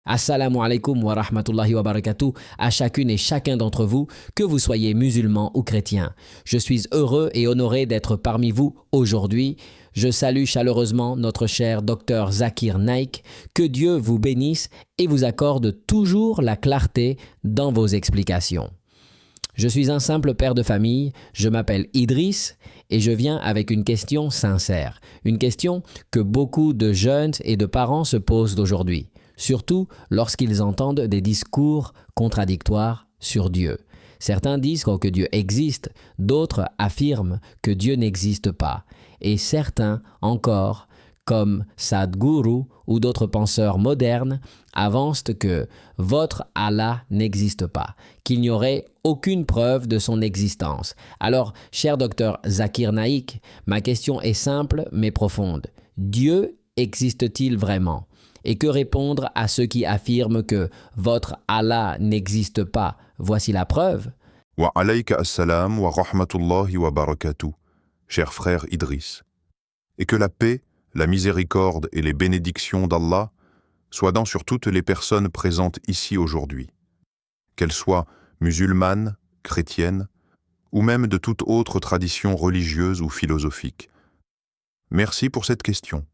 Assalamu alaikum wa rahmatullahi wa barakatuh à chacune et chacun d'entre vous, que vous soyez musulman ou chrétien. Je suis heureux et honoré d'être parmi vous aujourd'hui. Je salue chaleureusement notre cher docteur Zakir Naik. Que Dieu vous bénisse et vous accorde toujours la clarté dans vos explications. Je suis un simple père de famille, je m'appelle Idriss et je viens avec une question sincère. Une question que beaucoup de jeunes et de parents se posent aujourd'hui. Surtout lorsqu'ils entendent des discours contradictoires sur Dieu. Certains disent que Dieu existe, d'autres affirment que Dieu n'existe pas. Et certains encore, comme Sadhguru ou d'autres penseurs modernes, avancent que votre Allah n'existe pas, qu'il n'y aurait aucune preuve de son existence. Alors, cher docteur Zakir Naik, ma question est simple mais profonde. Dieu existe-t-il vraiment ? Et que répondre à ceux qui affirment que votre Allah n'existe pas? Voici la preuve. Wa alayka assalam wa rahmatullahi wa barakatuh, cher frère Idriss. Et que la paix, la miséricorde et les bénédictions d'Allah soient sur toutes les personnes présentes ici aujourd'hui, qu'elles soient musulmanes, chrétiennes, ou même de toute autre tradition religieuse ou philosophique. Merci pour cette question.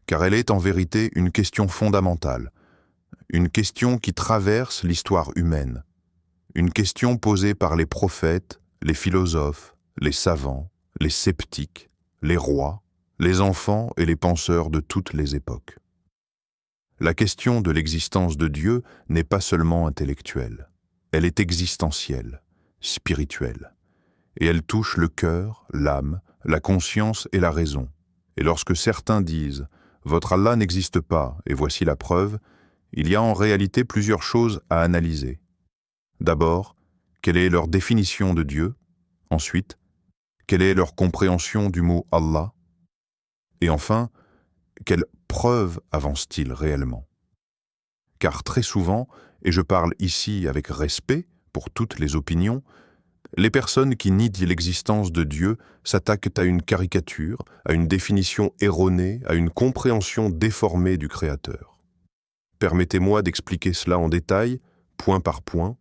Car elle est en vérité une question fondamentale, une question qui traverse l'histoire humaine, une question posée par les prophètes, les philosophes, les savants, les sceptiques, les rois, les enfants et les penseurs de toutes les époques. La question de l'existence de Dieu n'est pas seulement intellectuelle, elle est existentielle, spirituelle, et elle touche le cœur, l'âme, la conscience et la raison. Et lorsque certains disent « Votre Allah n'existe pas, et voici la preuve », il y a en réalité plusieurs choses à analyser. D'abord, quelle est leur définition de Dieu? Ensuite, quelle est leur compréhension du mot Allah? Et enfin, quelle preuve avancent-ils réellement? Car très souvent, et je parle ici avec respect pour toutes les opinions, les personnes qui nient l'existence de Dieu s'attaquent à une caricature, à une définition erronée, à une compréhension déformée du Créateur. Permettez-moi d'expliquer cela en détail, point par point,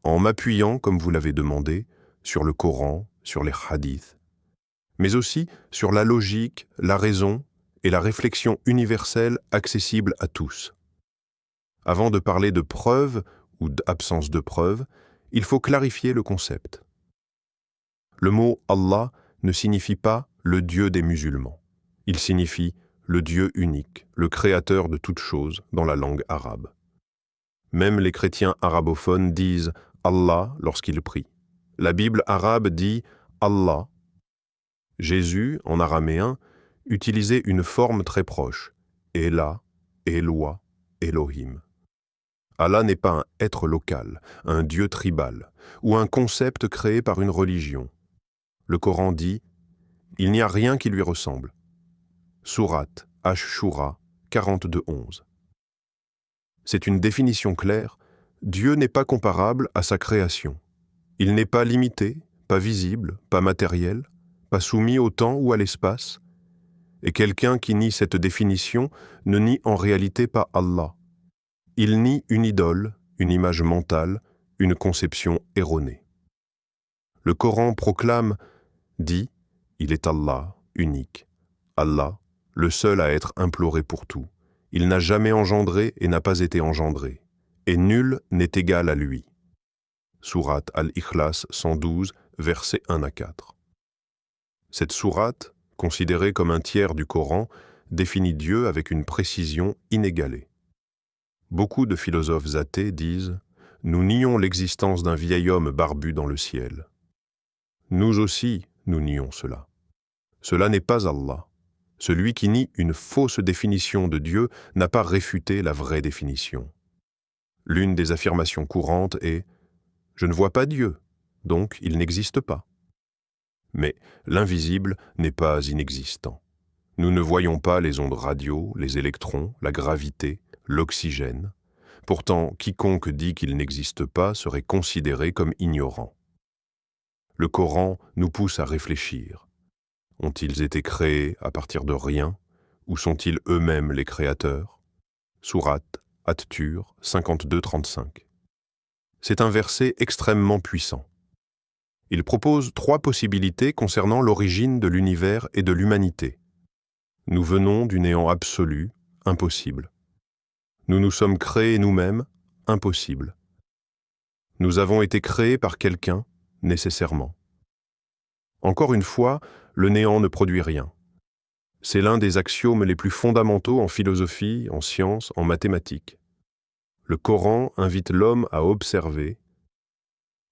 en m'appuyant, comme vous l'avez demandé, sur le Coran, sur les hadiths, mais aussi sur la logique, la raison et la réflexion universelle accessible à tous. Avant de parler de preuve ou d'absence de preuve, il faut clarifier le concept. Le mot Allah ne signifie pas le Dieu des musulmans. Il signifie le Dieu unique, le créateur de toutes choses dans la langue arabe. Même les chrétiens arabophones disent Allah lorsqu'ils prient. La Bible arabe dit Allah. Jésus, en araméen, utilisait une forme très proche, Ela, Eloi, Elohim. Allah n'est pas un être local, un dieu tribal, ou un concept créé par une religion. Le Coran dit « Il n'y a rien qui lui ressemble ». Sourate Ash-Shura 42-11. C'est une définition claire, Dieu n'est pas comparable à sa création. Il n'est pas limité, pas visible, pas matériel, pas soumis au temps ou à l'espace. Et quelqu'un qui nie cette définition ne nie en réalité pas Allah. Il nie une idole, une image mentale, une conception erronée. Le Coran proclame, dit, il est Allah, unique. Allah, le seul à être imploré pour tout. Il n'a jamais engendré et n'a pas été engendré. Et nul n'est égal à lui. Sourate Al-Ikhlas 112, versets 1 à 4. Cette sourate, considérée comme un tiers du Coran, définit Dieu avec une précision inégalée. Beaucoup de philosophes athées disent « Nous nions l'existence d'un vieil homme barbu dans le ciel ». Nous aussi, nous nions cela. Cela n'est pas Allah. Celui qui nie une fausse définition de Dieu n'a pas réfuté la vraie définition. L'une des affirmations courantes est « Je ne vois pas Dieu, donc il n'existe pas ». Mais l'invisible n'est pas inexistant. Nous ne voyons pas les ondes radio, les électrons, la gravité, l'oxygène. Pourtant, quiconque dit qu'il n'existe pas serait considéré comme ignorant. Le Coran nous pousse à réfléchir. Ont-ils été créés à partir de rien, ou sont-ils eux-mêmes les créateurs? Sourate At-Tur 52-35. C'est un verset extrêmement puissant. Il propose 3 possibilités concernant l'origine de l'univers et de l'humanité. Nous venons du néant absolu, impossible. Nous nous sommes créés nous-mêmes, impossible. Nous avons été créés par quelqu'un, nécessairement. Encore une fois, le néant ne produit rien. C'est l'un des axiomes les plus fondamentaux en philosophie, en sciences, en mathématiques. Le Coran invite l'homme à observer,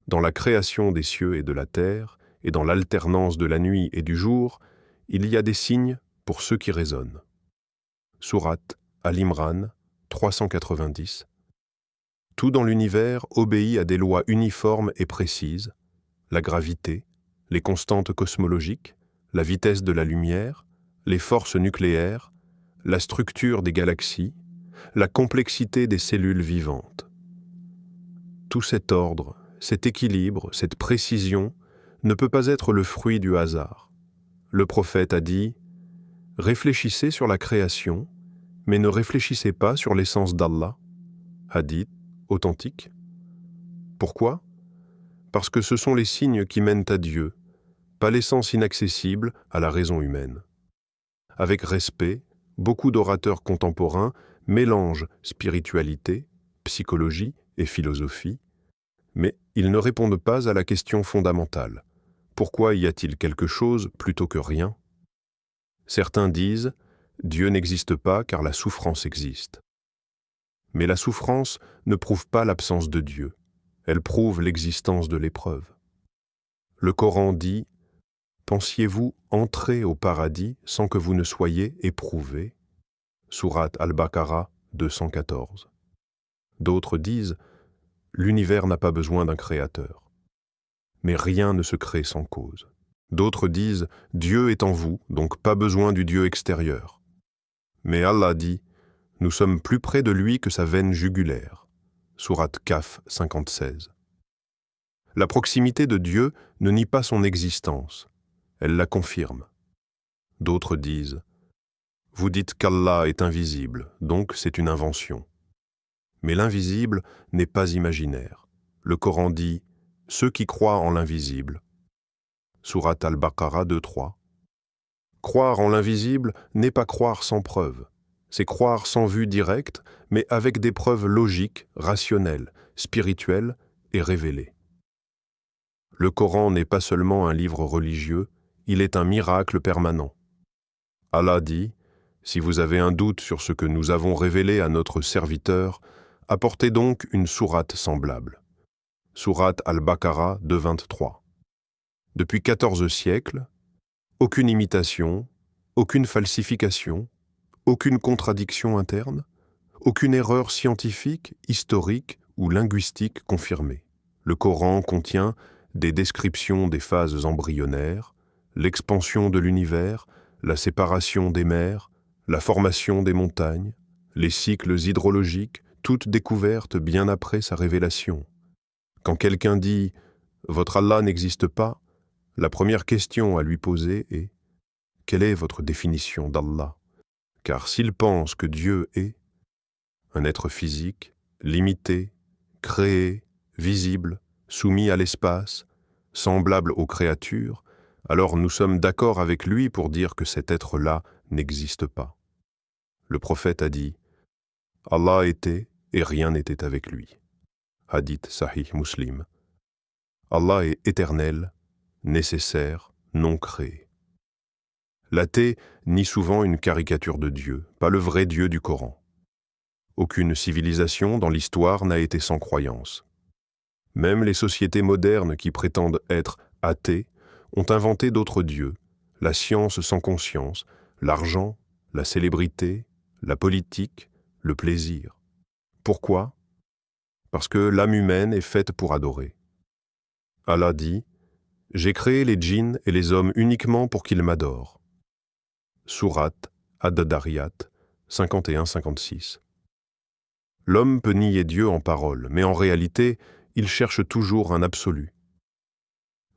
dans la création des cieux et de la terre, et dans l'alternance de la nuit et du jour, il y a des signes pour ceux qui raisonnent. Sourate Al-Imran 390. Tout dans l'univers obéit à des lois uniformes et précises, la gravité, les constantes cosmologiques, la vitesse de la lumière, les forces nucléaires, la structure des galaxies, la complexité des cellules vivantes. Tout cet ordre, cet équilibre, cette précision ne peut pas être le fruit du hasard. Le prophète a dit « Réfléchissez sur la création, mais ne réfléchissez pas sur l'essence d'Allah. » Hadith authentique. Pourquoi ? Parce que ce sont les signes qui mènent à Dieu, pas l'essence inaccessible à la raison humaine. Avec respect, beaucoup d'orateurs contemporains mélangent spiritualité, psychologie et philosophie, mais ils ne répondent pas à la question fondamentale. Pourquoi y a-t-il quelque chose plutôt que rien ? Certains disent « Dieu n'existe pas car la souffrance existe ». Mais la souffrance ne prouve pas l'absence de Dieu, elle prouve l'existence de l'épreuve. Le Coran dit « Pensiez-vous entrer au paradis sans que vous ne soyez éprouvés » Sourate Al-Baqarah 214. D'autres disent « L'univers n'a pas besoin d'un créateur. » Mais rien ne se crée sans cause. D'autres disent « Dieu est en vous, donc pas besoin du Dieu extérieur. » Mais Allah dit « Nous sommes plus près de lui que sa veine jugulaire. » Sourate Kahf 50-16. La proximité de Dieu ne nie pas son existence, elle la confirme. D'autres disent « Vous dites qu'Allah est invisible, donc c'est une invention. » Mais l'invisible n'est pas imaginaire. Le Coran dit « Ceux qui croient en l'invisible. » Sourate Al-Baqarah 2-3. Croire en l'invisible n'est pas croire sans preuve. C'est croire sans vue directe, mais avec des preuves logiques, rationnelles, spirituelles et révélées. Le Coran n'est pas seulement un livre religieux, il est un miracle permanent. Allah dit « Si vous avez un doute sur ce que nous avons révélé à notre serviteur, apportez donc une sourate semblable. » Sourate Al-Baqarah 2-23. Depuis 14 siècles, aucune imitation, aucune falsification, aucune contradiction interne, aucune erreur scientifique, historique ou linguistique confirmée. Le Coran contient des descriptions des phases embryonnaires, l'expansion de l'univers, la séparation des mers, la formation des montagnes, les cycles hydrologiques, toutes découvertes bien après sa révélation. Quand quelqu'un dit « Votre Allah n'existe pas », la première question à lui poser est « Quelle est votre définition d'Allah ?» Car s'il pense que Dieu est un être physique, limité, créé, visible, soumis à l'espace, semblable aux créatures, alors nous sommes d'accord avec lui pour dire que cet être-là n'existe pas. Le prophète a dit « Allah était et rien n'était avec lui. » Hadith Sahih Muslim. Allah est éternel, nécessaire, non créé. L'athée nie souvent une caricature de Dieu, pas le vrai Dieu du Coran. Aucune civilisation dans l'histoire n'a été sans croyance. Même les sociétés modernes qui prétendent être athées ont inventé d'autres dieux, la science sans conscience, l'argent, la célébrité, la politique, le plaisir. Pourquoi ? Parce que l'âme humaine est faite pour adorer. Allah dit « J'ai créé les djinns et les hommes uniquement pour qu'ils m'adorent. » Sourate Ad-Dariyat 51-56. L'homme peut nier Dieu en parole, mais en réalité, il cherche toujours un absolu.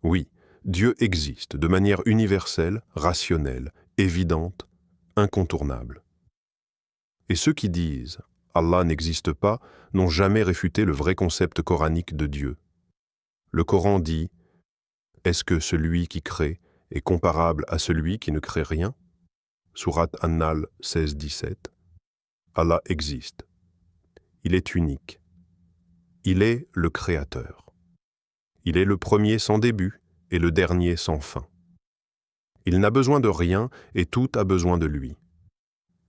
Oui, Dieu existe de manière universelle, rationnelle, évidente, incontournable. Et ceux qui disent Allah n'existe pas, n'ont jamais réfuté le vrai concept coranique de Dieu. Le Coran dit « Est-ce que celui qui crée est comparable à celui qui ne crée rien ?» Sourate An-Nahl 16-17. Allah existe. Il est unique. Il est le Créateur. Il est le premier sans début et le dernier sans fin. Il n'a besoin de rien et tout a besoin de lui.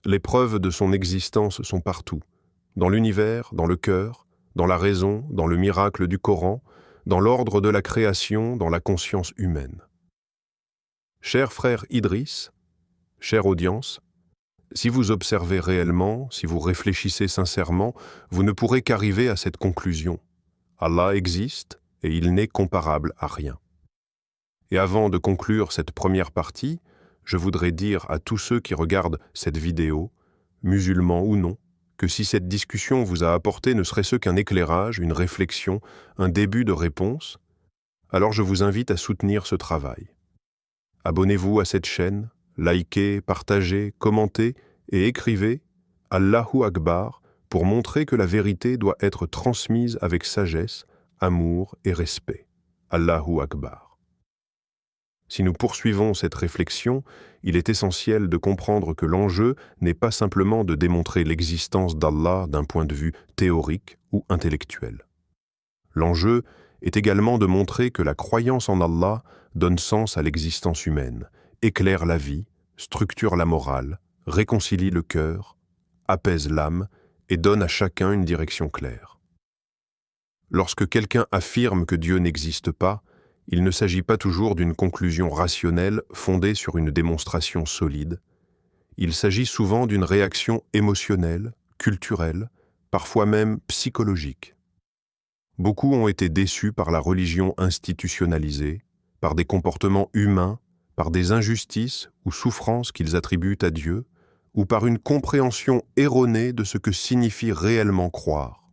Les preuves de son existence sont partout, dans l'univers, dans le cœur, dans la raison, dans le miracle du Coran, dans l'ordre de la création, dans la conscience humaine. Cher frère Idriss, chère audience, si vous observez réellement, si vous réfléchissez sincèrement, vous ne pourrez qu'arriver à cette conclusion. Allah existe et il n'est comparable à rien. Et avant de conclure cette première partie, je voudrais dire à tous ceux qui regardent cette vidéo, musulmans ou non, que si cette discussion vous a apporté ne serait-ce qu'un éclairage, une réflexion, un début de réponse, alors je vous invite à soutenir ce travail. Abonnez-vous à cette chaîne, likez, partagez, commentez et écrivez « Allahu Akbar » pour montrer que la vérité doit être transmise avec sagesse, amour et respect. Allahu Akbar. Si nous poursuivons cette réflexion, il est essentiel de comprendre que l'enjeu n'est pas simplement de démontrer l'existence d'Allah d'un point de vue théorique ou intellectuel. L'enjeu est également de montrer que la croyance en Allah donne sens à l'existence humaine, éclaire la vie, structure la morale, réconcilie le cœur, apaise l'âme et donne à chacun une direction claire. Lorsque quelqu'un affirme que Dieu n'existe pas, il ne s'agit pas toujours d'une conclusion rationnelle fondée sur une démonstration solide. Il s'agit souvent d'une réaction émotionnelle, culturelle, parfois même psychologique. Beaucoup ont été déçus par la religion institutionnalisée, par des comportements humains, par des injustices ou souffrances qu'ils attribuent à Dieu, ou par une compréhension erronée de ce que signifie réellement croire.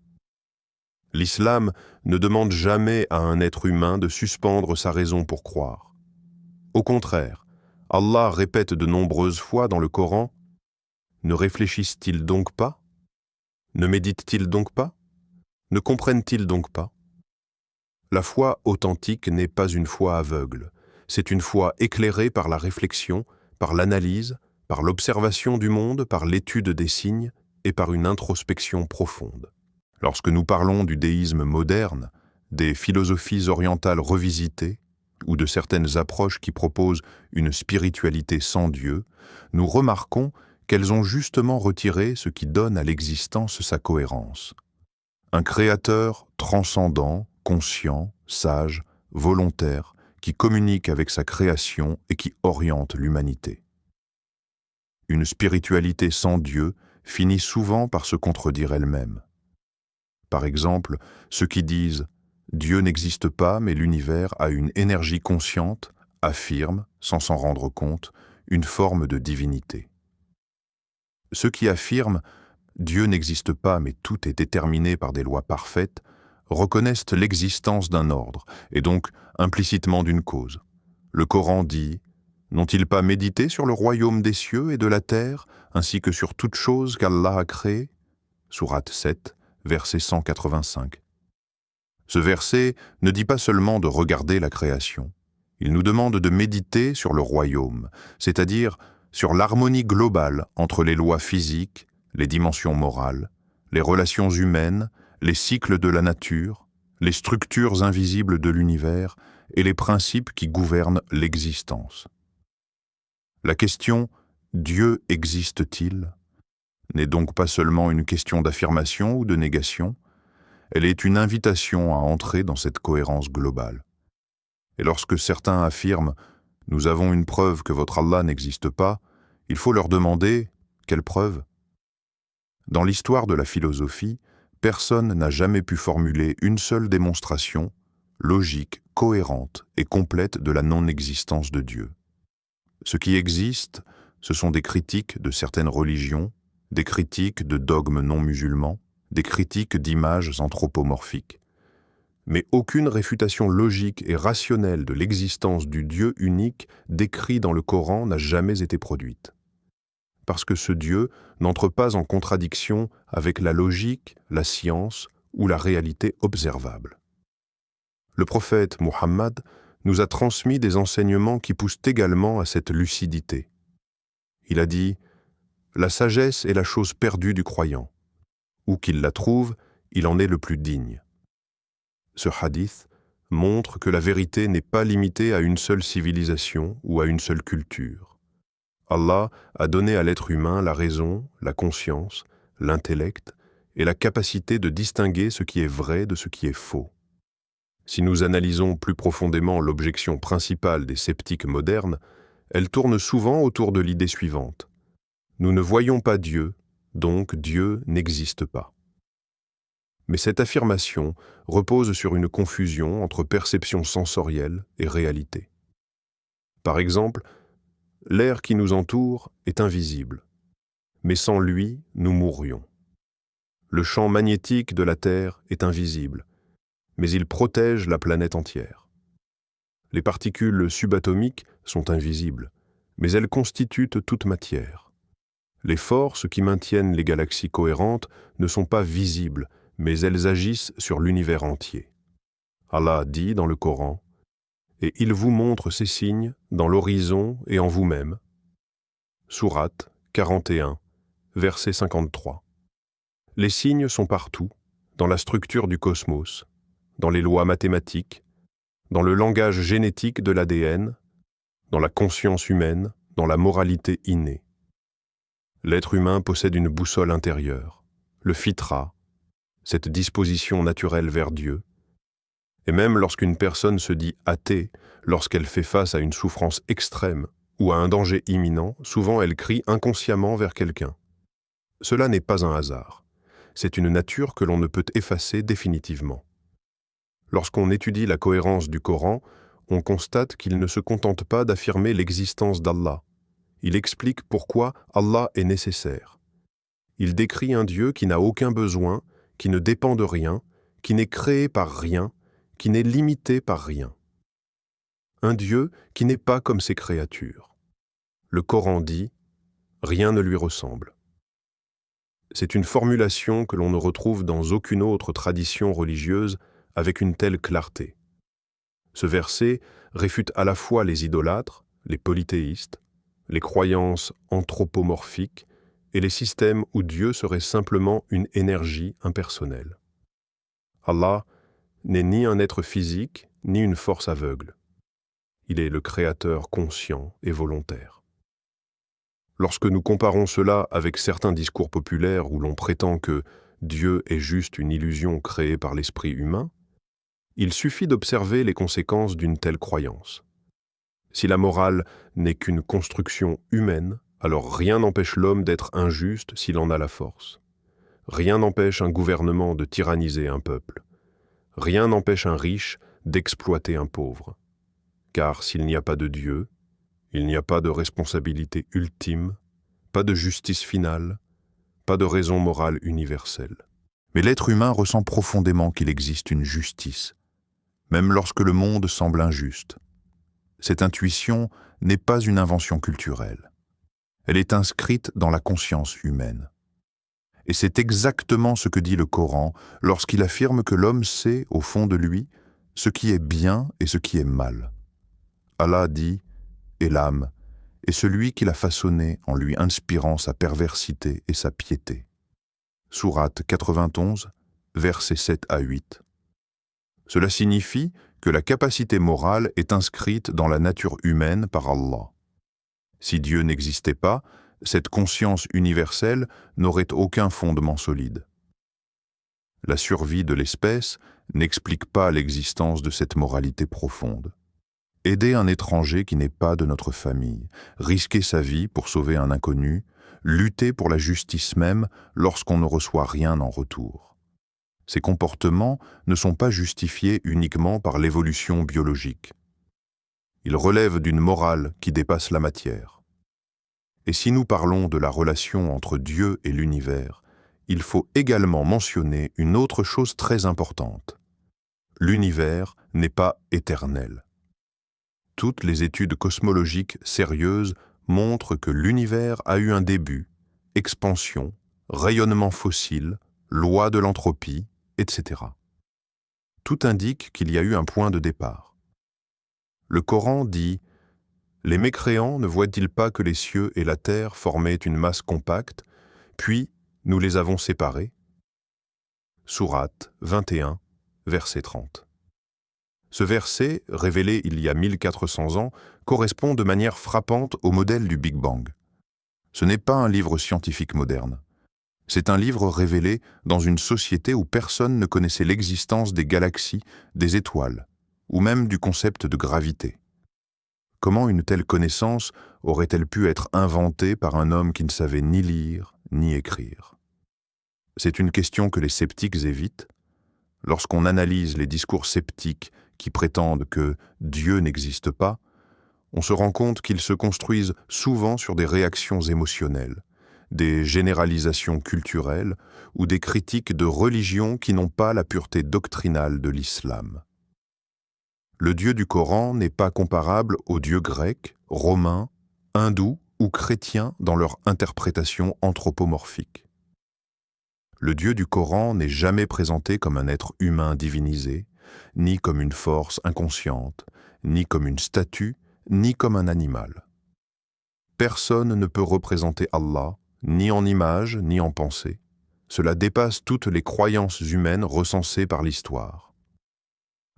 L'islam ne demande jamais à un être humain de suspendre sa raison pour croire. Au contraire, Allah répète de nombreuses fois dans le Coran « Ne réfléchissent-ils donc pas? Ne méditent-ils donc pas? Ne comprennent-ils donc pas ?» La foi authentique n'est pas une foi aveugle, c'est une foi éclairée par la réflexion, par l'analyse, par l'observation du monde, par l'étude des signes et par une introspection profonde. Lorsque nous parlons du déisme moderne, des philosophies orientales revisitées ou de certaines approches qui proposent une spiritualité sans Dieu, nous remarquons qu'elles ont justement retiré ce qui donne à l'existence sa cohérence. Un créateur transcendant, conscient, sage, volontaire, qui communique avec sa création et qui oriente l'humanité. Une spiritualité sans Dieu finit souvent par se contredire elle-même. Par exemple, ceux qui disent « Dieu n'existe pas, mais l'univers a une énergie consciente » affirment, sans s'en rendre compte, une forme de divinité. Ceux qui affirment « Dieu n'existe pas, mais tout est déterminé par des lois parfaites » reconnaissent l'existence d'un ordre, et donc implicitement d'une cause. Le Coran dit « N'ont-ils pas médité sur le royaume des cieux et de la terre, ainsi que sur toute chose qu'Allah a créée » Sourate 7, verset 185. Ce verset ne dit pas seulement de regarder la création. Il nous demande de méditer sur le royaume, c'est-à-dire sur l'harmonie globale entre les lois physiques, les dimensions morales, les relations humaines, les cycles de la nature, les structures invisibles de l'univers et les principes qui gouvernent l'existence. La question « Dieu existe-t-il » n'est donc pas seulement une question d'affirmation ou de négation, elle est une invitation à entrer dans cette cohérence globale. Et lorsque certains affirment « Nous avons une preuve que votre Allah n'existe pas », il faut leur demander « Quelle preuve ?» Dans l'histoire de la philosophie, personne n'a jamais pu formuler une seule démonstration, logique, cohérente et complète de la non-existence de Dieu. Ce qui existe, ce sont des critiques de certaines religions, des critiques de dogmes non musulmans, des critiques d'images anthropomorphiques. Mais aucune réfutation logique et rationnelle de l'existence du Dieu unique décrit dans le Coran n'a jamais été produite. parce que ce Dieu n'entre pas en contradiction avec la logique, la science ou la réalité observable. Le prophète Muhammad nous a transmis des enseignements qui poussent également à cette lucidité. Il a dit « La sagesse est la chose perdue du croyant. Où qu'il la trouve, il en est le plus digne. » Ce hadith montre que la vérité n'est pas limitée à une seule civilisation ou à une seule culture. Allah a donné à l'être humain la raison, la conscience, l'intellect et la capacité de distinguer ce qui est vrai de ce qui est faux. Si nous analysons plus profondément l'objection principale des sceptiques modernes, elle tourne souvent autour de l'idée suivante. Nous ne voyons pas Dieu, donc Dieu n'existe pas. Mais cette affirmation repose sur une confusion entre perception sensorielle et réalité. Par exemple, l'air qui nous entoure est invisible, mais sans lui, nous mourrions. Le champ magnétique de la Terre est invisible, mais il protège la planète entière. Les particules subatomiques sont invisibles, mais elles constituent toute matière. Les forces qui maintiennent les galaxies cohérentes ne sont pas visibles, mais elles agissent sur l'univers entier. Allah dit dans le Coran « Et il vous montre ces signes dans l'horizon et en vous-même. » Sourate 41, verset 53. Les signes sont partout, dans la structure du cosmos, dans les lois mathématiques, dans le langage génétique de l'ADN, dans la conscience humaine, dans la moralité innée. L'être humain possède une boussole intérieure, le fitra, cette disposition naturelle vers Dieu. Et même lorsqu'une personne se dit athée, lorsqu'elle fait face à une souffrance extrême ou à un danger imminent, souvent elle crie inconsciemment vers quelqu'un. Cela n'est pas un hasard. C'est une nature que l'on ne peut effacer définitivement. Lorsqu'on étudie la cohérence du Coran, on constate qu'il ne se contente pas d'affirmer l'existence d'Allah. Il explique pourquoi Allah est nécessaire. Il décrit un Dieu qui n'a aucun besoin, qui ne dépend de rien, qui n'est créé par rien, qui n'est limité par rien. Un Dieu qui n'est pas comme ses créatures. Le Coran dit « Rien ne lui ressemble ». C'est une formulation que l'on ne retrouve dans aucune autre tradition religieuse avec une telle clarté. Ce verset réfute à la fois les idolâtres, les polythéistes, les croyances anthropomorphiques et les systèmes où Dieu serait simplement une énergie impersonnelle. Allah n'est ni un être physique, ni une force aveugle. Il est le créateur conscient et volontaire. Lorsque nous comparons cela avec certains discours populaires où l'on prétend que Dieu est juste une illusion créée par l'esprit humain, il suffit d'observer les conséquences d'une telle croyance. Si la morale n'est qu'une construction humaine, alors rien n'empêche l'homme d'être injuste s'il en a la force. Rien n'empêche un gouvernement de tyranniser un peuple. Rien n'empêche un riche d'exploiter un pauvre. Car s'il n'y a pas de Dieu, il n'y a pas de responsabilité ultime, pas de justice finale, pas de raison morale universelle. Mais l'être humain ressent profondément qu'il existe une justice, même lorsque le monde semble injuste. Cette intuition n'est pas une invention culturelle. Elle est inscrite dans la conscience humaine. Et c'est exactement ce que dit le Coran lorsqu'il affirme que l'homme sait, au fond de lui, ce qui est bien et ce qui est mal. Allah dit « Et l'âme, et celui qui l'a façonné en lui inspirant sa perversité et sa piété. » Sourate 91, versets 7 à 8. Cela signifie que la capacité morale est inscrite dans la nature humaine par Allah. Si Dieu n'existait pas, cette conscience universelle n'aurait aucun fondement solide. La survie de l'espèce n'explique pas l'existence de cette moralité profonde. Aider un étranger qui n'est pas de notre famille, risquer sa vie pour sauver un inconnu, lutter pour la justice même lorsqu'on ne reçoit rien en retour. Ces comportements ne sont pas justifiés uniquement par l'évolution biologique. Ils relèvent d'une morale qui dépasse la matière. Et si nous parlons de la relation entre Dieu et l'univers, il faut également mentionner une autre chose très importante. L'univers n'est pas éternel. Toutes les études cosmologiques sérieuses montrent que l'univers a eu un début, expansion, rayonnement fossile, loi de l'entropie, etc. Tout indique qu'il y a eu un point de départ. Le Coran dit « Les mécréants ne voient-ils pas que les cieux et la terre formaient une masse compacte, puis nous les avons séparés » Sourate 21, verset 30. Ce verset, révélé il y a 1400 ans, correspond de manière frappante au modèle du Big Bang. Ce n'est pas un livre scientifique moderne. C'est un livre révélé dans une société où personne ne connaissait l'existence des galaxies, des étoiles, ou même du concept de gravité. Comment une telle connaissance aurait-elle pu être inventée par un homme qui ne savait ni lire ni écrire? C'est une question que les sceptiques évitent. Lorsqu'on analyse les discours sceptiques qui prétendent que Dieu n'existe pas, on se rend compte qu'ils se construisent souvent sur des réactions émotionnelles, des généralisations culturelles ou des critiques de religions qui n'ont pas la pureté doctrinale de l'islam. Le Dieu du Coran n'est pas comparable aux dieux grecs, romains, hindous ou chrétiens dans leur interprétation anthropomorphique. Le Dieu du Coran n'est jamais présenté comme un être humain divinisé, ni comme une force inconsciente, ni comme une statue, ni comme un animal. Personne ne peut représenter Allah, ni en image, ni en pensée. Cela dépasse toutes les croyances humaines recensées par l'histoire.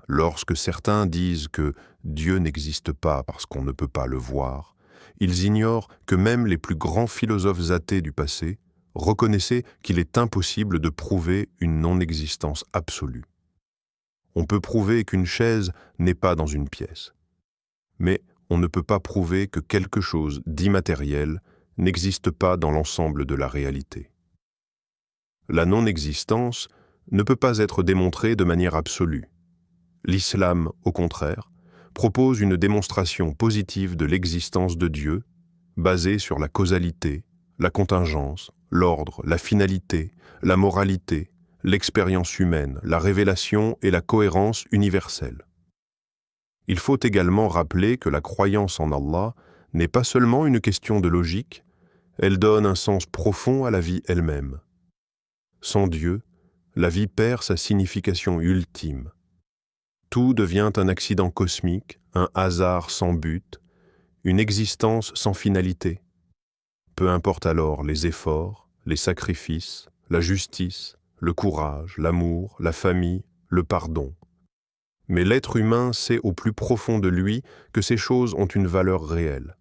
Lorsque certains disent que Dieu n'existe pas parce qu'on ne peut pas le voir, ils ignorent que même les plus grands philosophes athées du passé reconnaissaient qu'il est impossible de prouver une non-existence absolue. On peut prouver qu'une chaise n'est pas dans une pièce, mais on ne peut pas prouver que quelque chose d'immatériel n'existe pas dans l'ensemble de la réalité. La non-existence ne peut pas être démontrée de manière absolue. L'islam, au contraire, propose une démonstration positive de l'existence de Dieu, basée sur la causalité, la contingence, l'ordre, la finalité, la moralité, l'expérience humaine, la révélation et la cohérence universelle. Il faut également rappeler que la croyance en Allah n'est pas seulement une question de logique, elle donne un sens profond à la vie elle-même. Sans Dieu, la vie perd sa signification ultime. Tout devient un accident cosmique, un hasard sans but, une existence sans finalité. Peu importe alors les efforts, les sacrifices, la justice, le courage, l'amour, la famille, le pardon. Mais l'être humain sait au plus profond de lui que ces choses ont une valeur réelle.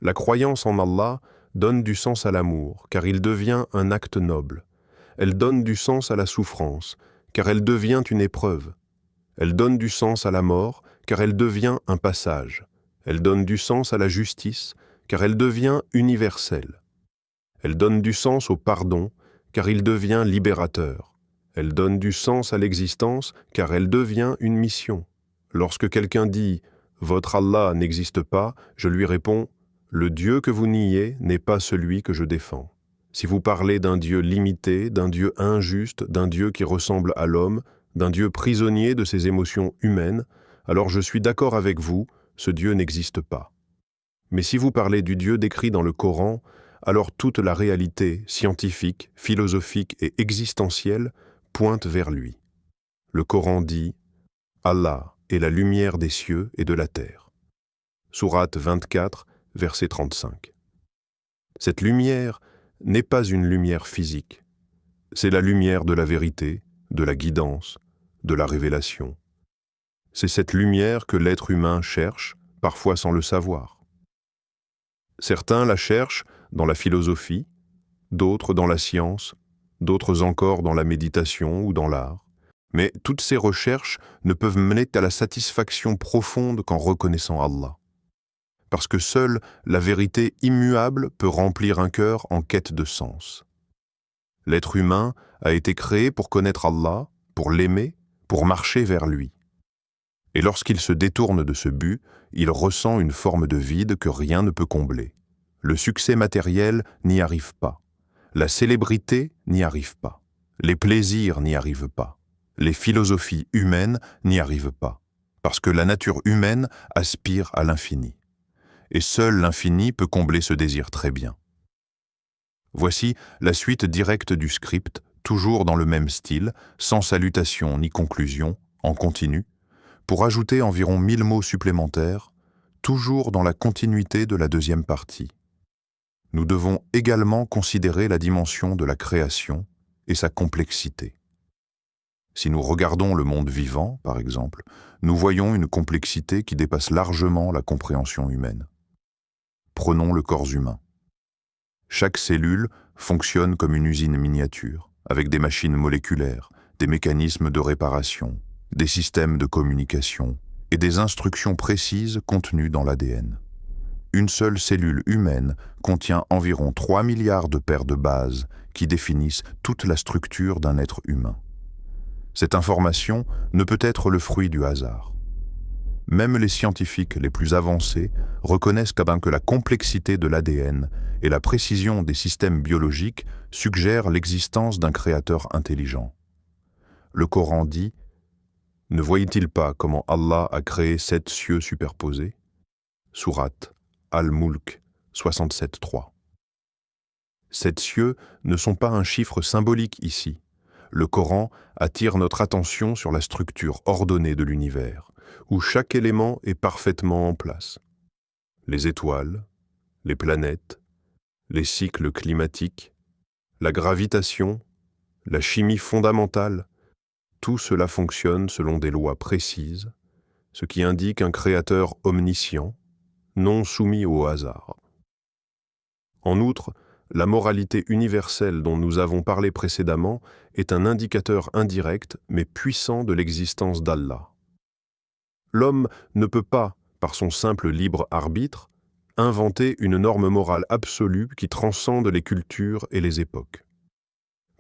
La croyance en Allah donne du sens à l'amour, car il devient un acte noble. Elle donne du sens à la souffrance, car elle devient une épreuve. Elle donne du sens à la mort, car elle devient un passage. Elle donne du sens à la justice, car elle devient universelle. Elle donne du sens au pardon, car il devient libérateur. Elle donne du sens à l'existence, car elle devient une mission. Lorsque quelqu'un dit « Votre Allah n'existe pas », je lui réponds « Le Dieu que vous niez n'est pas celui que je défends. Si vous parlez d'un Dieu limité, d'un Dieu injuste, d'un Dieu qui ressemble à l'homme, d'un Dieu prisonnier de ses émotions humaines, alors je suis d'accord avec vous, ce Dieu n'existe pas. Mais si vous parlez du Dieu décrit dans le Coran, alors toute la réalité scientifique, philosophique et existentielle pointe vers lui. Le Coran dit « Allah est la lumière des cieux et de la terre ». Sourate 24, verset 35. Cette lumière n'est pas une lumière physique. C'est la lumière de la vérité, de la guidance, de la révélation. C'est cette lumière que l'être humain cherche, parfois sans le savoir. Certains la cherchent dans la philosophie, d'autres dans la science, d'autres encore dans la méditation ou dans l'art. Mais toutes ces recherches ne peuvent mener à la satisfaction profonde qu'en reconnaissant Allah. Parce que seule la vérité immuable peut remplir un cœur en quête de sens. L'être humain a été créé pour connaître Allah, pour l'aimer, pour marcher vers lui. Et lorsqu'il se détourne de ce but, il ressent une forme de vide que rien ne peut combler. Le succès matériel n'y arrive pas. La célébrité n'y arrive pas. Les plaisirs n'y arrivent pas. Les philosophies humaines n'y arrivent pas. Parce que la nature humaine aspire à l'infini. et seul l'infini peut combler ce désir très bien. Voici la suite directe du script, toujours dans le même style, sans salutation ni conclusion, en continu, pour ajouter environ 1000 mots supplémentaires, toujours dans la continuité de la deuxième partie. Nous devons également considérer la dimension de la création et sa complexité. Si nous regardons le monde vivant, par exemple, nous voyons une complexité qui dépasse largement la compréhension humaine. Prenons le corps humain. Chaque cellule fonctionne comme une usine miniature, avec des machines moléculaires, des mécanismes de réparation, des systèmes de communication et des instructions précises contenues dans l'ADN. Une seule cellule humaine contient environ 3 milliards de paires de bases qui définissent toute la structure d'un être humain. Cette information ne peut être le fruit du hasard. Même les scientifiques les plus avancés reconnaissent que la complexité de l'ADN et la précision des systèmes biologiques suggèrent l'existence d'un créateur intelligent. Le Coran dit « Ne voyez-t-il pas comment Allah a créé 7 cieux superposés » Sourate Al-Mulk 67.3. 7 cieux ne sont pas un chiffre symbolique ici. Le Coran attire notre attention sur la structure ordonnée de l'univers, où chaque élément est parfaitement en place. Les étoiles, les planètes, les cycles climatiques, la gravitation, la chimie fondamentale, tout cela fonctionne selon des lois précises, ce qui indique un créateur omniscient, non soumis au hasard. En outre, la moralité universelle dont nous avons parlé précédemment est un indicateur indirect mais puissant de l'existence d'Allah. L'homme ne peut pas, par son simple libre arbitre, inventer une norme morale absolue qui transcende les cultures et les époques.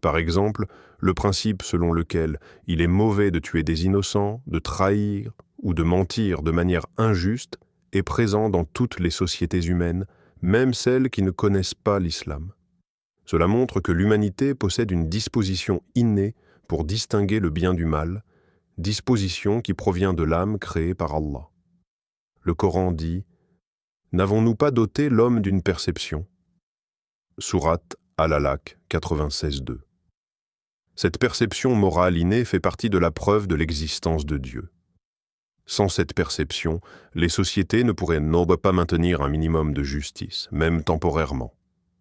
Par exemple, le principe selon lequel il est mauvais de tuer des innocents, de trahir ou de mentir de manière injuste est présent dans toutes les sociétés humaines, même celles qui ne connaissent pas l'islam. Cela montre que l'humanité possède une disposition innée pour distinguer le bien du mal, disposition qui provient de l'âme créée par Allah. Le Coran dit « N'avons-nous pas doté l'homme d'une perception » Sourate Al-Alaq 96.2. Cette perception morale innée fait partie de la preuve de l'existence de Dieu. Sans cette perception, les sociétés ne pourraient pas maintenir un minimum de justice, même temporairement.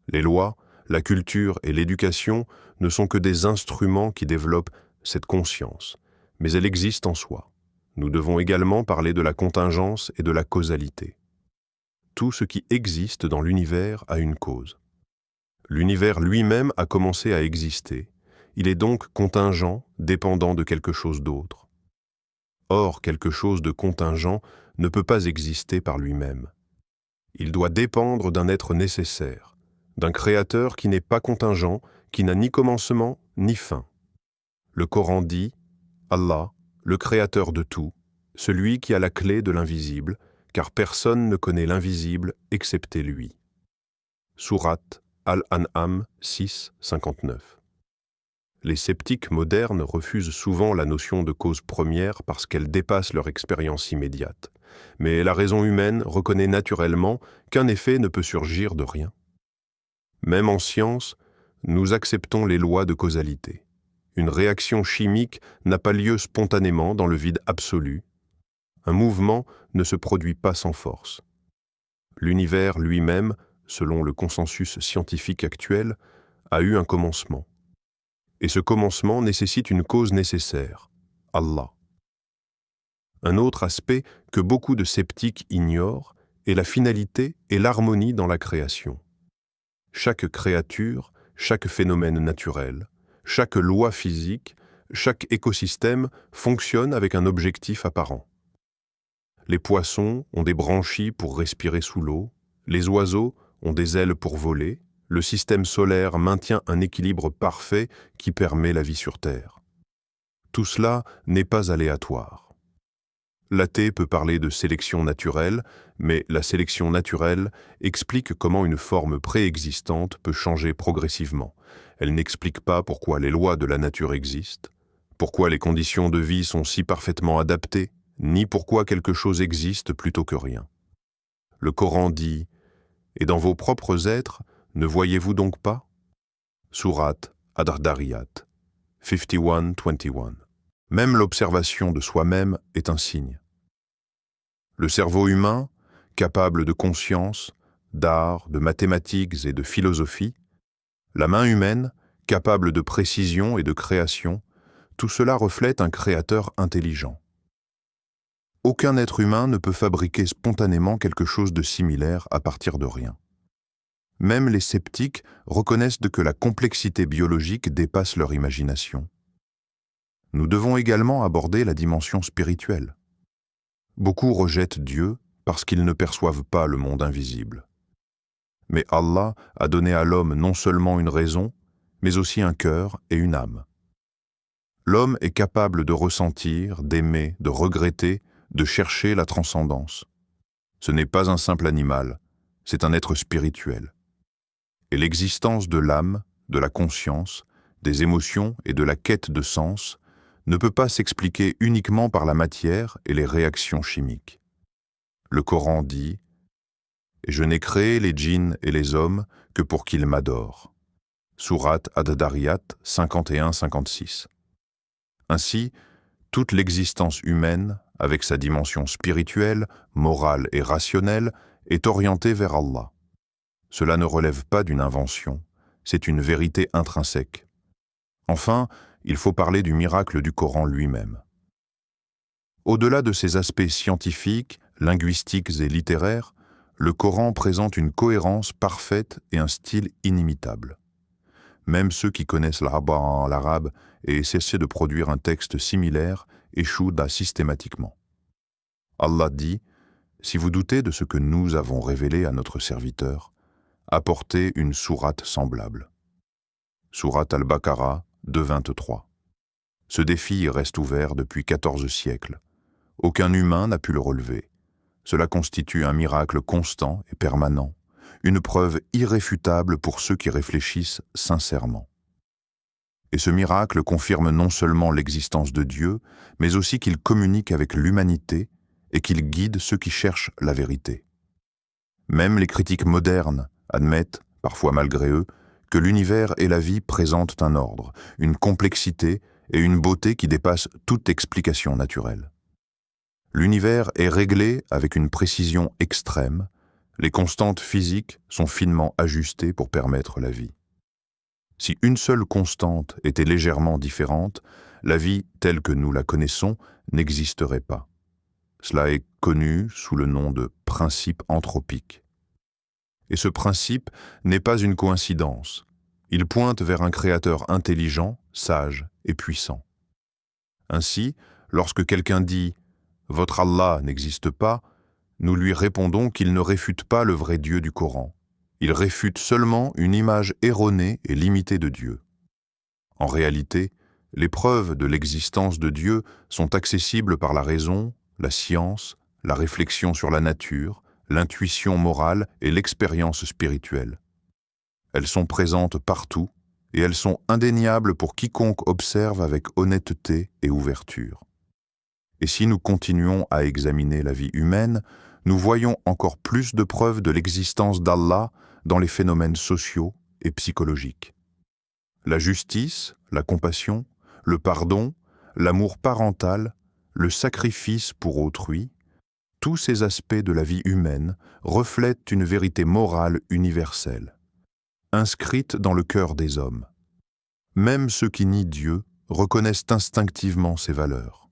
Les lois, la culture et l'éducation ne sont que des instruments qui développent cette conscience, mais elle existe en soi. Nous devons également parler de la contingence et de la causalité. Tout ce qui existe dans l'univers a une cause. L'univers lui-même a commencé à exister. Il est donc contingent, dépendant de quelque chose d'autre. Or, quelque chose de contingent ne peut pas exister par lui-même. Il doit dépendre d'un être nécessaire, d'un créateur qui n'est pas contingent, qui n'a ni commencement ni fin. Le Coran dit « Allah, le créateur de tout, celui qui a la clé de l'invisible, car personne ne connaît l'invisible excepté lui. » Sourate Al-An'am 6, 59. Les sceptiques modernes refusent souvent la notion de cause première parce qu'elle dépasse leur expérience immédiate. Mais la raison humaine reconnaît naturellement qu'un effet ne peut surgir de rien. Même en science, nous acceptons les lois de causalité. Une réaction chimique n'a pas lieu spontanément dans le vide absolu. Un mouvement ne se produit pas sans force. L'univers lui-même, selon le consensus scientifique actuel, a eu un commencement. Et ce commencement nécessite une cause nécessaire, Allah. Un autre aspect que beaucoup de sceptiques ignorent est la finalité et l'harmonie dans la création. Chaque créature, chaque phénomène naturel, chaque loi physique, chaque écosystème fonctionne avec un objectif apparent. Les poissons ont des branchies pour respirer sous l'eau, les oiseaux ont des ailes pour voler, le système solaire maintient un équilibre parfait qui permet la vie sur Terre. Tout cela n'est pas aléatoire. L'athée peut parler de sélection naturelle, mais la sélection naturelle explique comment une forme préexistante peut changer progressivement. Elle n'explique pas pourquoi les lois de la nature existent, pourquoi les conditions de vie sont si parfaitement adaptées, ni pourquoi quelque chose existe plutôt que rien. Le Coran dit « Et dans vos propres êtres, ne voyez-vous donc pas » Sourate Ad-Dariyat 51-21. Même l'observation de soi-même est un signe. Le cerveau humain, capable de conscience, d'art, de mathématiques et de philosophie, la main humaine, capable de précision et de création, tout cela reflète un créateur intelligent. Aucun être humain ne peut fabriquer spontanément quelque chose de similaire à partir de rien. Même les sceptiques reconnaissent que la complexité biologique dépasse leur imagination. Nous devons également aborder la dimension spirituelle. Beaucoup rejettent Dieu parce qu'ils ne perçoivent pas le monde invisible. Mais Allah a donné à l'homme non seulement une raison, mais aussi un cœur et une âme. L'homme est capable de ressentir, d'aimer, de regretter, de chercher la transcendance. Ce n'est pas un simple animal, c'est un être spirituel. Et l'existence de l'âme, de la conscience, des émotions et de la quête de sens ne peut pas s'expliquer uniquement par la matière et les réactions chimiques. Le Coran dit « Et je n'ai créé les djinns et les hommes que pour qu'ils m'adorent » Sourate Ad-Dariyat 51-56. Ainsi, toute l'existence humaine, avec sa dimension spirituelle, morale et rationnelle, est orientée vers Allah. Cela ne relève pas d'une invention, c'est une vérité intrinsèque. Enfin, il faut parler du miracle du Coran lui-même. Au-delà de ses aspects scientifiques, linguistiques et littéraires, le Coran présente une cohérence parfaite et un style inimitable. Même ceux qui connaissent l'arabe et essaient de produire un texte similaire échouent systématiquement. Allah dit « Si vous doutez de ce que nous avons révélé à notre serviteur, apportez une sourate semblable. » Sourate Al-Baqarah 2.23. Ce défi reste ouvert depuis 14 siècles. Aucun humain n'a pu le relever. Cela constitue un miracle constant et permanent, une preuve irréfutable pour ceux qui réfléchissent sincèrement. Et ce miracle confirme non seulement l'existence de Dieu, mais aussi qu'il communique avec l'humanité et qu'il guide ceux qui cherchent la vérité. Même les critiques modernes admettent, parfois malgré eux, que l'univers et la vie présentent un ordre, une complexité et une beauté qui dépassent toute explication naturelle. L'univers est réglé avec une précision extrême, les constantes physiques sont finement ajustées pour permettre la vie. Si une seule constante était légèrement différente, la vie telle que nous la connaissons n'existerait pas. Cela est connu sous le nom de principe anthropique. Et ce principe n'est pas une coïncidence. Il pointe vers un créateur intelligent, sage et puissant. Ainsi, lorsque quelqu'un dit « Votre Allah n'existe pas », nous lui répondons qu'il ne réfute pas le vrai Dieu du Coran. Il réfute seulement une image erronée et limitée de Dieu. En réalité, les preuves de l'existence de Dieu sont accessibles par la raison, la science, la réflexion sur la nature, l'intuition morale et l'expérience spirituelle. Elles sont présentes partout et elles sont indéniables pour quiconque observe avec honnêteté et ouverture. Et si nous continuons à examiner la vie humaine, nous voyons encore plus de preuves de l'existence d'Allah dans les phénomènes sociaux et psychologiques. La justice, la compassion, le pardon, l'amour parental, le sacrifice pour autrui, tous ces aspects de la vie humaine reflètent une vérité morale universelle, inscrite dans le cœur des hommes. Même ceux qui nient Dieu reconnaissent instinctivement ces valeurs.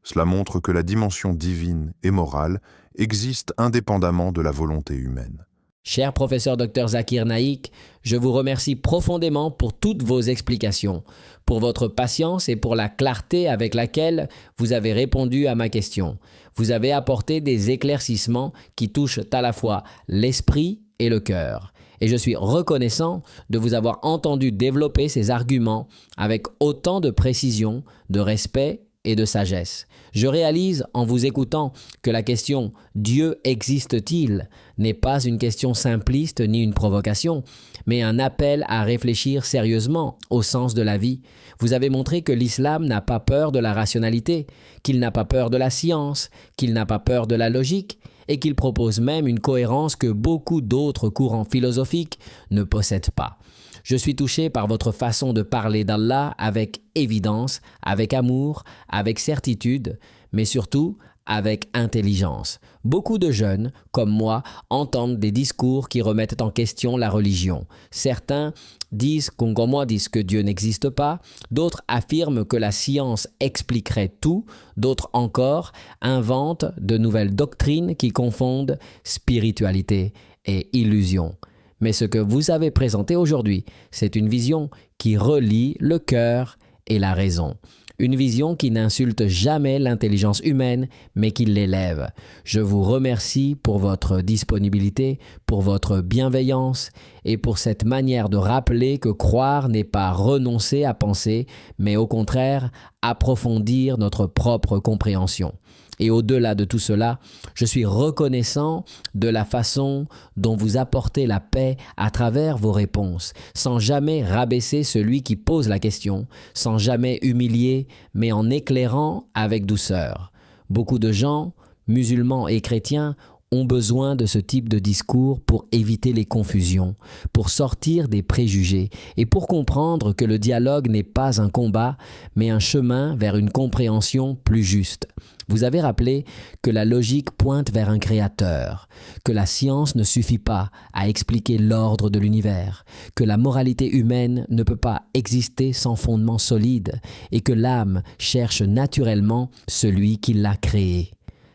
Cela montre que la dimension divine et morale existe indépendamment de la volonté humaine. Cher professeur Dr Zakir Naik, je vous remercie profondément pour toutes vos explications, pour votre patience et pour la clarté avec laquelle vous avez répondu à ma question. Vous avez apporté des éclaircissements qui touchent à la fois l'esprit et le cœur. Et je suis reconnaissant de vous avoir entendu développer ces arguments avec autant de précision, de respect et de sagesse. Je réalise en vous écoutant que la question « Dieu existe-t-il » n'est pas une question simpliste ni une provocation, mais un appel à réfléchir sérieusement au sens de la vie. Vous avez montré que l'islam n'a pas peur de la rationalité, qu'il n'a pas peur de la science, qu'il n'a pas peur de la logique, et qu'il propose même une cohérence que beaucoup d'autres courants philosophiques ne possèdent pas. Je suis touché par votre façon de parler d'Allah avec évidence, avec amour, avec certitude, mais surtout avec intelligence. Beaucoup de jeunes, comme moi, entendent des discours qui remettent en question la religion. Certains disent que Dieu n'existe pas, d'autres affirment que la science expliquerait tout, d'autres encore inventent de nouvelles doctrines qui confondent spiritualité et illusion. Mais ce que vous avez présenté aujourd'hui, c'est une vision qui relie le cœur et la raison. Une vision qui n'insulte jamais l'intelligence humaine, mais qui l'élève. Je vous remercie pour votre disponibilité, pour votre bienveillance et pour cette manière de rappeler que croire n'est pas renoncer à penser, mais au contraire approfondir notre propre compréhension. Et au-delà de tout cela, je suis reconnaissant de la façon dont vous apportez la paix à travers vos réponses, sans jamais rabaisser celui qui pose la question, sans jamais humilier, mais en éclairant avec douceur. Beaucoup de gens, musulmans et chrétiens, ont besoin de ce type de discours pour éviter les confusions, pour sortir des préjugés et pour comprendre que le dialogue n'est pas un combat, mais un chemin vers une compréhension plus juste. Vous avez rappelé que la logique pointe vers un créateur, que la science ne suffit pas à expliquer l'ordre de l'univers, que la moralité humaine ne peut pas exister sans fondement solide et que l'âme cherche naturellement celui qui l'a créée.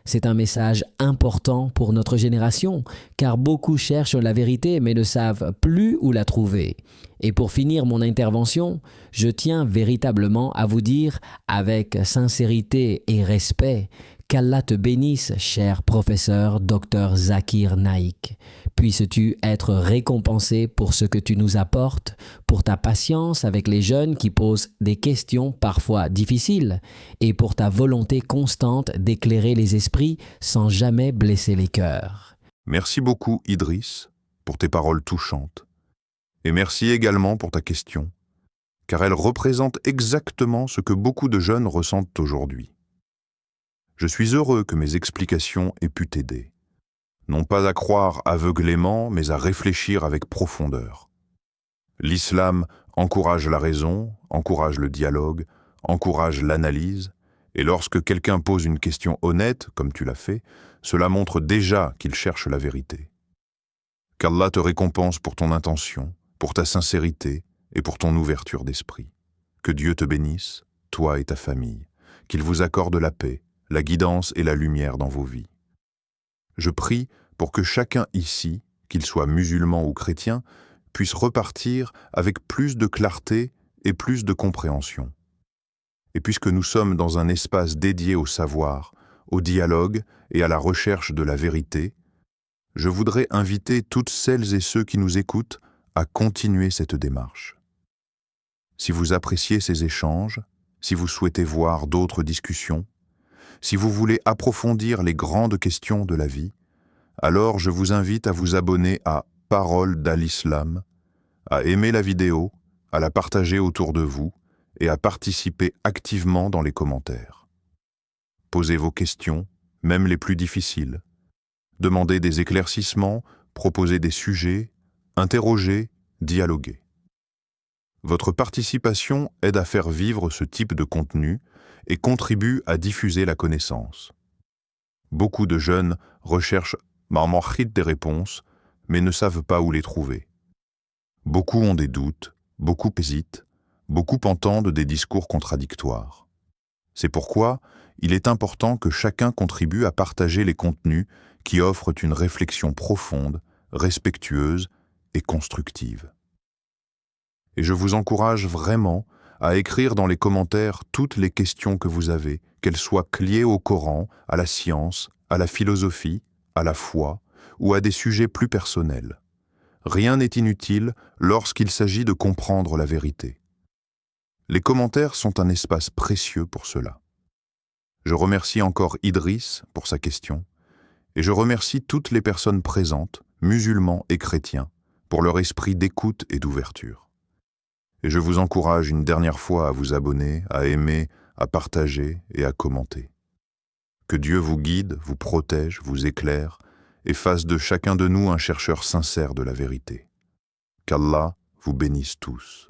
C'est un message important pour notre génération, car beaucoup cherchent la vérité mais ne savent plus où la trouver. Et pour finir mon intervention, je tiens véritablement à vous dire avec sincérité et respect qu'Allah te bénisse, cher professeur Dr Zakir Naik. Puisses-tu être récompensé pour ce que tu nous apportes, pour ta patience avec les jeunes qui posent des questions parfois difficiles et pour ta volonté constante d'éclairer les esprits sans jamais blesser les cœurs. Merci beaucoup, Idriss, pour tes paroles touchantes. Et merci également pour ta question, car elle représente exactement ce que beaucoup de jeunes ressentent aujourd'hui. Je suis heureux que mes explications aient pu t'aider. Non pas à croire aveuglément, mais à réfléchir avec profondeur. L'islam encourage la raison, encourage le dialogue, encourage l'analyse, et lorsque quelqu'un pose une question honnête, comme tu l'as fait, cela montre déjà qu'il cherche la vérité. Qu'Allah te récompense pour ton intention, pour ta sincérité et pour ton ouverture d'esprit. Que Dieu te bénisse, toi et ta famille, qu'il vous accorde la paix, la guidance et la lumière dans vos vies. Je prie pour que chacun ici, qu'il soit musulman ou chrétien, puisse repartir avec plus de clarté et plus de compréhension. Et puisque nous sommes dans un espace dédié au savoir, au dialogue et à la recherche de la vérité, je voudrais inviter toutes celles et ceux qui nous écoutent à continuer cette démarche. Si vous appréciez ces échanges, si vous souhaitez voir d'autres discussions, si vous voulez approfondir les grandes questions de la vie, alors je vous invite à vous abonner à Parole d'Al-Islam, à aimer la vidéo, à la partager autour de vous et à participer activement dans les commentaires. Posez vos questions, même les plus difficiles. Demandez des éclaircissements, proposez des sujets, interrogez, dialoguez. Votre participation aide à faire vivre ce type de contenu et contribue à diffuser la connaissance. Beaucoup de jeunes recherchent des réponses, mais ne savent pas où les trouver. Beaucoup ont des doutes, beaucoup hésitent, beaucoup entendent des discours contradictoires. C'est pourquoi il est important que chacun contribue à partager les contenus qui offrent une réflexion profonde, respectueuse et constructive. Et je vous encourage vraiment à écrire dans les commentaires toutes les questions que vous avez, qu'elles soient liées au Coran, à la science, à la philosophie, à la foi ou à des sujets plus personnels. Rien n'est inutile lorsqu'il s'agit de comprendre la vérité. Les commentaires sont un espace précieux pour cela. Je remercie encore Idriss pour sa question et je remercie toutes les personnes présentes, musulmans et chrétiens, pour leur esprit d'écoute et d'ouverture. Et je vous encourage une dernière fois à vous abonner, à aimer, à partager et à commenter. Que Dieu vous guide, vous protège, vous éclaire, et fasse de chacun de nous un chercheur sincère de la vérité. Qu'Allah vous bénisse tous.